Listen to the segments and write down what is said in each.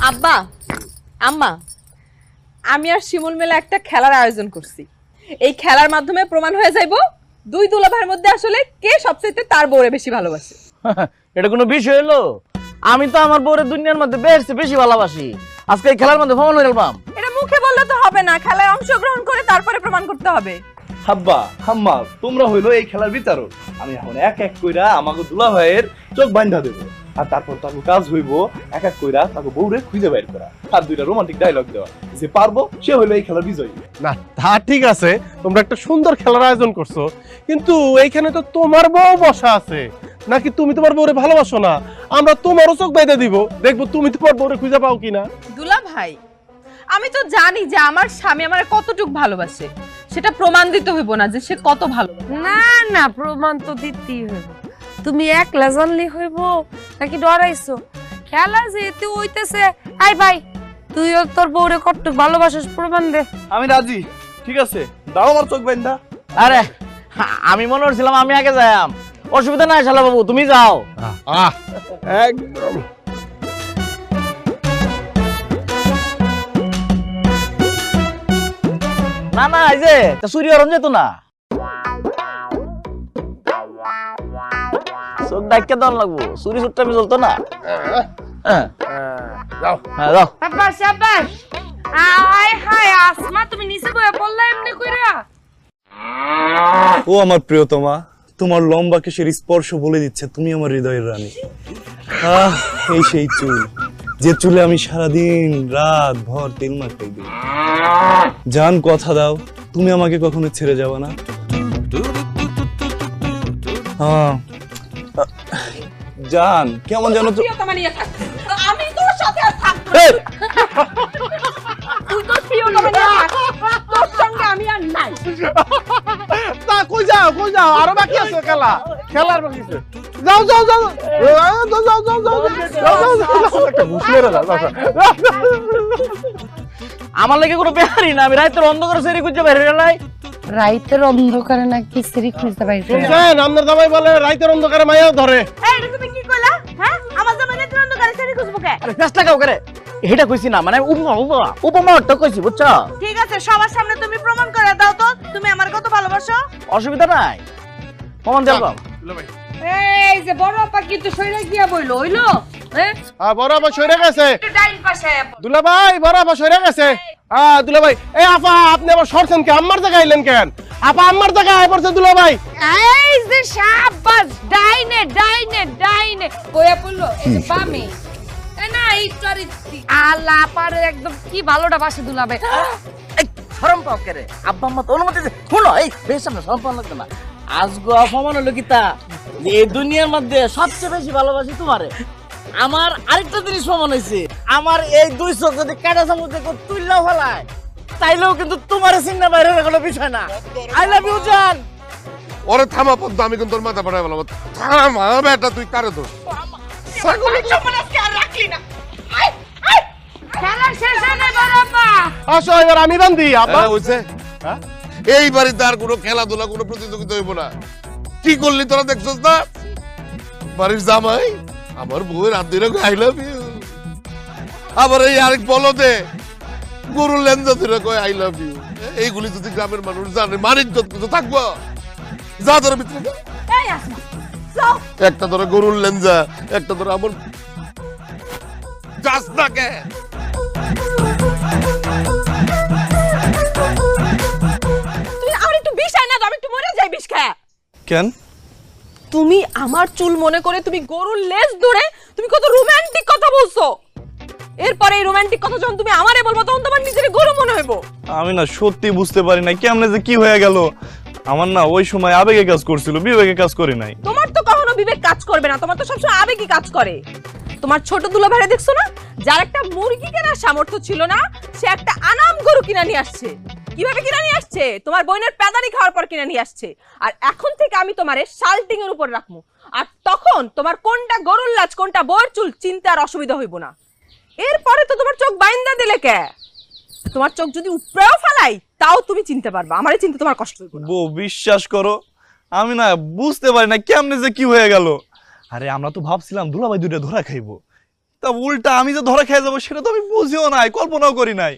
আব্বা আম্মা আমি আর শিমুল মেলা একটা খেলার আয়োজন করছি। এই খেলার মাধ্যমে প্রমাণ হয়ে যাইব দুই দুলাভাইয়ের মধ্যে আসলে কে সবচেয়ে তার বউরে বেশি ভালোবাসে। এটা কোনো বিষয় হলো? আমি তো আমার বউরে দুনিয়ার মধ্যে বেশি ভালোবাসি। আজকে এই খেলার মধ্যে প্রমাণ হয়ে গেলাম। এটা মুখে বললে তো হবে না, খেলায় অংশগ্রহণ করে তারপরে প্রমাণ করতে হবে। হাব্বা হাম্মা তোমরা হইলো এই খেলার বিচারক। আমি এখন এক এক কইরা আমাকে দুলা ভাইয়ের চোখ বান্ধা দেবো, আর তারপর তাকে কাজ হইব এক এক কইরা তাকে বউরে খুঁজে বাইর করা আর দুইটা রোমান্টিক ডায়লগ দেওয়া। যে পারবো সে হইলো এই খেলার বিজয়ী। না তা ঠিক আছে, তোমরা একটা সুন্দর খেলার আয়োজন করছো, কিন্তু এইখানে তো তোমার বউ বসা আছে। নাকি তুমি তোমার বউরে ভালোবাসো না? আমরা তোমারও চোখ বাইদা দিব, দেখবো তুমি তোমার বউরে খুঁজে পাও কিনা। দুলা ভাই আমি তো জানি যে আমার স্বামী আমার কতটুকু ভালোবাসে, সেটা প্রমাণ দিতে হইব না যে সে কত ভালোবাসে। না না, প্রমাণ তো দিতেই হইব। তুমি একলা জানলে হইব নাকি ডরাইছো? খেলা যেহেতু হইতেছে, আই ভাই তুইও তোর বউরে কতটুক ভালোবাসিস প্রমাণ দে। আমি রাজি, ঠিক আছে দাও আমার চোখ বান্ধা। আরে আমি মনে করছিলাম আমি আগে যাইম, অসুবিধা নাই শালা বাবু, তুমি যাও। একদম না না, এই যে চুরি অরণ যেত না, চোখ ডাক্কে দেওয়ার লাগবো, চুরি চুটটা আমি চলতো না। যাও যাও। শাবাশ শাবাশ। আয় হায় আসমা, তুমি নিচে বইয়া পড়লা এমনি কইরা? ও আমার প্রিয়তমা, তোমার লম্বা কেশের স্পর্শ বলে দিচ্ছে তুমি আমার হৃদয়ের রানী। এই সেই চুল, যে চুলে আমি সারাদিন রাত ভর তেল মাখাই দিই। জান কথা দাও তুমি আমাকে কখনো ছেড়ে যাবে না। জান কেমন জানো তো, আমি তোর সাথে আর থাকবো না। তুই তো প্রিয়তমা নিয়ে থাক, তোর সঙ্গে আমি আর নাই। তা কই যাও আরো বাকি আছে খেলা, খেলার বাকি আছে। যাও যাও যাও যাও যাও যাও যাও একটা ঘুষ মেরে দাও। আমার লাগে কোনো বেহারি না, আমি রাতের অন্ধকারে সেরি খুঁজে বের হয়ে নাই। রাইতের অন্ধকারে নাকি সিঁড়ি খুঁজতে পাইছে? শুনছেন আপনার জামাই বলে রাতের অন্ধকারে মায়া ধরে। এই এটা তুমি কি কইলা? হ্যাঁ আমার জামাই রাতের অন্ধকারে শাড়ি খুঁজবো কে? আরে ফেস লাগাও করে, এটা কইছি না, মানে উপমাটা কইছি, বুঝছো? ঠিক আছে সবার সামনে তুমি প্রমাণ করে দাও তো তুমি আমার কত ভালোবাসো। অসুবিধা নাই, প্রমাণ দিলাম। এই যে বড় আপা কিন্তু সইরা গিয়া বইলো হইলো? হ্যাঁ বড় আপা সরে গেছে। ডাইন পাশে দুলা ভাই বড় আপা সরে গেছে। দুলা ভাই এই আপা আপনি আবার সরছেন কে? আম্মার জায়গায় আইলেন কেন? আপা আম্মার জায়গায় আয় পড়ছে দুলা ভাই। এই যে শাবাশ, ডাইনে ডাইনে ডাইনে কইয়া পড়লো এই যে বামে। না এই চরিত্রি আল্লাহ পারে একদম কি ভালোটা বাসে দুলাবে। এই শরম পাও কে রে? আব্বা আম্মা তো অনুমতি দে, শুনো এই বেশ সামনে শরম পাও লাগবে না। আজগো অপমান হলো কি তা, যে এই দুনিয়ার মধ্যে সবচেয়ে বেশি ভালোবাসি তোমারে। আমার আরেকটা জিনিস প্রমাণ হয়েছে, আমার এই দুই চোখ যদি কাটা চামচ দেখো তুললেও ফেলায়, তাইলেও কিন্তু তোমার চিন্তা বাইরে কোনো বিষয় না। আই লাভ ইউ জান। ওরে থামা পদ্ম, আমি কিন্তু তোর মাথা পড়াই বলবো। থামা বেটা, তুই কারে দোষ? খেলা শেষ হয় বড় আপা। আসো এবার আমি বান্ধি আপা। হইছে এই বাড়িতে আর কোনো খেলাধুলা কোনো প্রতিযোগিতা হইব না। কি করলি তোরা দেখছস না? বাড়ির জামাই আমার বউয়ের হাত ধরে আই লাভ ইউ, আবার এই আরেক বলদে গরুর লেন্দা ধরে কয় আই লাভ ইউ। এইগুলি যদি গ্রামের মানুষ জানে মানিক তো থাকবো। যা ধরে ভিতরে যা। এই আসমা যাও। একটা ধরে গরুর লেঞ্জা, একটা ধরে আমার যাস না কে? তুই আর একটু বিষ আয় না, আমি একটু মরে যাই বিষ খায়। কেন? তুমি আমার চুল মনে করে তুমি গরুর লেজ ধরে তুমি কত রোমান্টিক কথা বলছো। এরপরে এই রোমান্টিক কথা যখন তুমি আমারে বলবো তখন তোমার নিজের গরু মনে হইব। আমি না সত্যি বুঝতে পারি না কেমনে যে কি হয়ে গেল। আমার না ওই সময় আবেগে কাজ করছিল, বিবেকে কাজ করে নাই। তোমার তো কখনো বিবেক কাজ করবে না, তোমার তো সবসময় আবেগই কাজ করে। তোমার ছোট দুলা ভাইরে দেখছো না, যার একটা মুরগি কেনার সামর্থ্য ছিল না, সে একটা আনাম গরু কিনা নিয়ে আসছে। কিভাবে কিনা নিয়ে আসছে? তোমার বোনের পেদানি খাওয়ার পর কিনা নিয়ে আসছে। আর এখন থেকে আমি তোমারে শাল্টিং এর উপর রাখবো, আর তখন তোমার কোনটা গরুর লাজ কোনটা বউয়ের চুল চিনতে আর অসুবিধা হইব না। এরপরে তো তোমার চোখ বাইন্দা দিলে কে? তোমার চোখ যদি উপরেও ফেলাই তাও তুমি চিনতে পারবা, আমারে চিনতে তোমার কষ্ট হইব না। বউ বিশ্বাস করো আমি না বুঝতে পারি না কেমনে যে কি হয়ে গেল। আরে আমরা তো ভাবছিলাম দুলাভাই দুইটা ধরা খাইবো, তা উল্টা আমি যে ধরা খেয়ে যাবো সেটা তো আমি বুঝিও নাই, কল্পনাও করি নাই।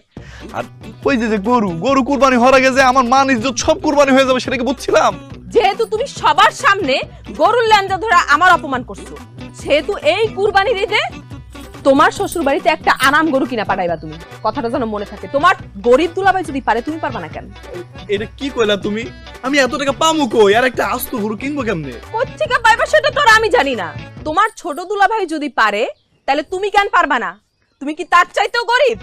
আর ওই যে গরু কুরবানি হওয়ার আগে যে আমার মান ইজ্জত সব কুরবানি হয়ে যাবে সেটা কি বুঝছিলাম? যেহেতু তুমি সবার সামনে গরুর ল্যাঞ্জা ধরে আমার অপমান করছো, সেহেতু এই কুরবানির ঈদে তোমার শ্বশুর বাড়িতে একটা আনাম গরু কিনা পাঠাইবা তুমি। কথাটা যেন মনে থাকে। তোমার গরিব দুলাভাই যদি পারে, তুমি পারবা না কেন? এটা কি কইলা তুমি? আমি এত টাকা পামু কই? আর একটা আস্ত গরু কিনবো কেমনে? কোত্থেকে পাইবা সেটা তো আর আমি জানি না। তোমার ছোট দুলাভাই যদি পারে তাহলে তুমি কেন পারবা না? তুমি কি তার চাইতেও গরিব?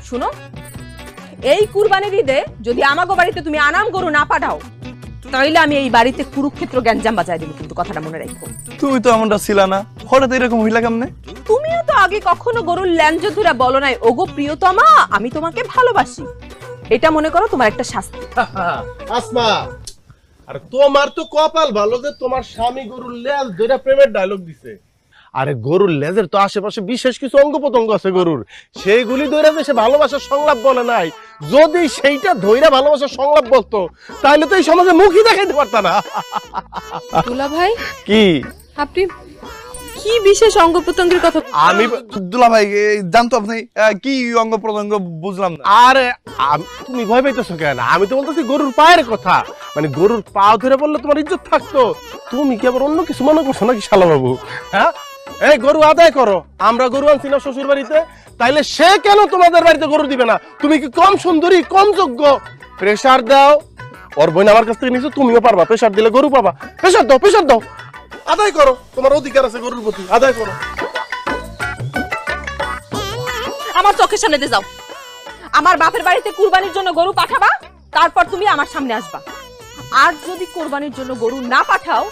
শুনো, এই কুরবানির ঈদে যদি আমাগো বাড়িতে তুমি আনাম গরু না পাঠাও, তাইলে আমি এই বাড়িতে কুরুক্ষেত্র গ্যাঞ্জাম বাজায় দেব, কিন্তু কথাটা মনে রাখো। তুমি তো এমনটা ছিলা না, হঠাৎ এরকম হইলা কেমনে? তুমিও তো আগে কখনো গরুর ল্যাঞ্জা ধরে বলো নাই, ওগো প্রিয়তমা আমি তোমাকে ভালোবাসি। এটা মনে করো তোমার একটা শাস্তি। আসমা, আর তোমার তো কপাল ভালো যে তোমার স্বামী গরুর লেজ ধরে প্রেমের ডায়লগ দিছে। আরে গরুর লেজের তো আশেপাশে বিশেষ কিছু অঙ্গ প্রত্যঙ্গ আছে গরুর, সেইগুলি ধরে যে সে ভালোবাসার সংলাপ বলে নাই। যদি সেইটা ধইরা ভালোবাসার সংলাপ বলতো তাহলে তো এই সমাজে মুখই দেখাইতে পারতা না। দুলাভাই, কি আপনি কি বিশেষ অঙ্গ প্রত্যঙ্গের কথা? আমি দুলা ভাই জানতো আপনি কি অঙ্গ প্রত্যঙ্গ বুঝলাম না। আরে তুমি ভয় পাইতেছো কেন? আমি তো বলতেছি গরুর পায়ের কথা, মানে গরুর পা ধরে বললে তোমার ইজ্জত থাকতো। তুমি কি আবার অন্য কিছু মনে করছো নাকি শালা বাবু? হ্যাঁ, এই গরু আদায় করো। আমরা গরু আনছি না শ্বশুর বাড়িতে, তাইলে সে কেন তোমাদের বাড়িতে গরু দিবে না? তুমি কি কম সুন্দরী, কম যোগ্য? প্রেসার দাও। ওর বোন আমার কাছ থেকে নিছো, তুমিও পারবা। প্রেসার দিলে গরু পাবা। প্রেসার দাও, প্রেসার দাও, আদায় করো। তোমার অধিকার আছে গরুর প্রতি, আদায় করো। আমার চোখের সামনে দিয়ে যাও। আমার বাপের বাড়িতে কুরবানির জন্য গরু পাঠাবা, তারপর তুমি আমার সামনে আসবা। আর যদি কুরবানির জন্য গরু না পাঠাও